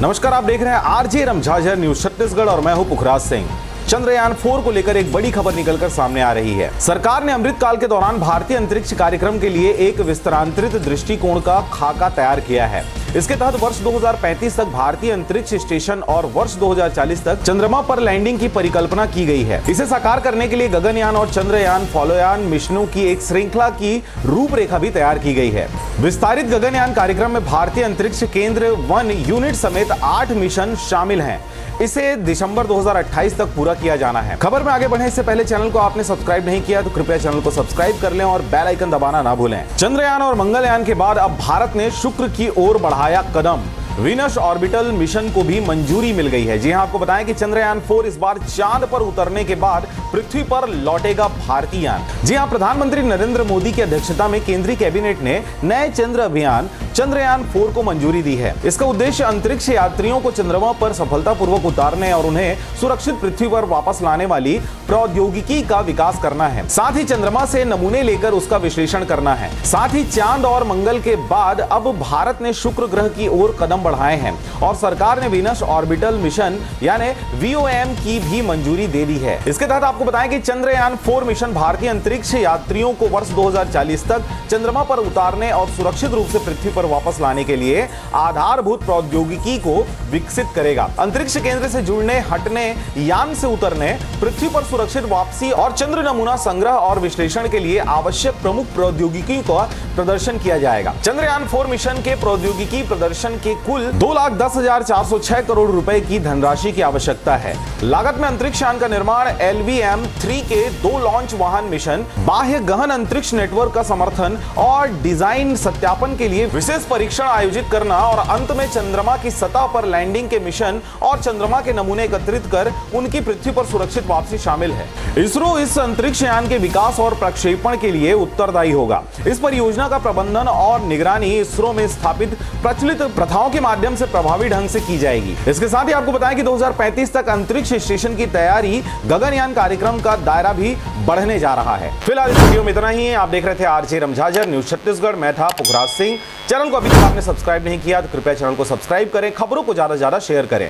नमस्कार, आप देख रहे हैं आरजे रमझाझर न्यूज छत्तीसगढ़ और मैं हूं पुखराज सिंह। चंद्रयान 4 को लेकर एक बड़ी खबर निकलकर सामने आ रही है। सरकार ने अमृतकाल के दौरान भारतीय अंतरिक्ष कार्यक्रम के लिए एक विस्तारित दृष्टिकोण का खाका तैयार किया है। इसके तहत वर्ष 2035 तक भारतीय अंतरिक्ष स्टेशन और वर्ष 2040 तक चंद्रमा पर लैंडिंग की परिकल्पना की गई है। इसे साकार करने के लिए गगनयान और चंद्रयान फॉलोयान मिशनों की एक श्रृंखला की रूपरेखा भी तैयार की गई है। विस्तारित गगनयान कार्यक्रम में भारतीय अंतरिक्ष केंद्र 1 यूनिट समेत 8 मिशन शामिल हैं। इसे दिसंबर 2028 तक पूरा किया जाना है। खबर में आगे बढ़ने से पहले चैनल को आपने सब्सक्राइब नहीं किया तो कृपया चैनल को सब्सक्राइब कर लें और बेल आइकन दबाना ना भूलें। चंद्रयान और मंगलयान के बाद अब भारत ने शुक्र की ओर बढ़ाया कदम। वीनस ऑर्बिटल मिशन को भी मंजूरी मिल गई है। जी हां, आपको बताएं कि चंद्रयान 4 इस बार चांद पर उतरने के बाद पृथ्वी पर लौटेगा भारतीय यान। जी हां, प्रधानमंत्री नरेंद्र मोदी की अध्यक्षता में केंद्रीय कैबिनेट ने नए चंद्र अभियान चंद्रयान 4 को मंजूरी दी है। इसका उद्देश्य अंतरिक्ष यात्रियों को चंद्रमा पर सफलतापूर्वक उतारने और उन्हें सुरक्षित पृथ्वी पर वापस लाने वाली प्रौद्योगिकी का विकास करना है। साथ ही चंद्रमा से नमूने लेकर उसका विश्लेषण करना है। साथ ही चांद और मंगल के बाद अब भारत ने शुक्र ग्रह की ओर कदम बढ़ाए हैं और सरकार ने वीनस ऑर्बिटल मिशन यानी VOM की भी मंजूरी दे दी है। इसके तहत आपको बताएं कि चंद्रयान 4 मिशन भारतीय अंतरिक्ष यात्रियों को वर्ष 2040 तक चंद्रमा पर उतारने और सुरक्षित रूप से पृथ्वी पर वापस लाने के लिए आधारभूत प्रौद्योगिकी को विकसित करेगा। अंतरिक्ष केंद्र से जुड़ने, हटने, यान से उतरने, पृथ्वी पर सुरक्षित वापसी और चंद्र नमूना संग्रह और विश्लेषण के लिए आवश्यक प्रमुख प्रौद्योगिकी का प्रदर्शन किया जाएगा। चंद्रयान 4 मिशन के प्रौद्योगिकी प्रदर्शन के कुल 2,10,406 करोड़ रुपए की धनराशि की आवश्यकता है। लागत में अंतरिक्ष यान का निर्माण, LVM-3 के 2 लॉन्च वाहन मिशन, बाह्य गहन अंतरिक्ष नेटवर्क का समर्थन और डिजाइन सत्यापन के लिए विशेष परीक्षण आयोजित करना और अंत में चंद्रमा की सतह पर लैंडिंग के मिशन और चंद्रमा के नमूने एकत्रित कर उनकी पृथ्वी पर सुरक्षित वापसी शामिल है। इसरो इस अंतरिक्ष यान के विकास और प्रक्षेपण के लिए उत्तरदायी होगा। इस परियोजना का प्रबंधन और निगरानी इसरो में स्थापित प्रचलित प्रथाओं के माध्यम से प्रभावी ढंग से की जाएगी। इसके साथ ही आपको बताएं कि 2035 तक अंतरिक्ष स्टेशन की तैयारी, गगनयान कार्यक्रम का दायरा भी बढ़ने जा रहा है। फिलहाल इस वीडियो में इतना ही है। आप देख रहे थे आरजे रमझाझर न्यूज छत्तीसगढ़। मैं था पुखराज सिंह। चैनल को अभी तक आपने सब्सक्राइब नहीं किया तो कृपया चैनल को सब्सक्राइब करें, खबरों को ज्यादा से ज्यादा शेयर करें।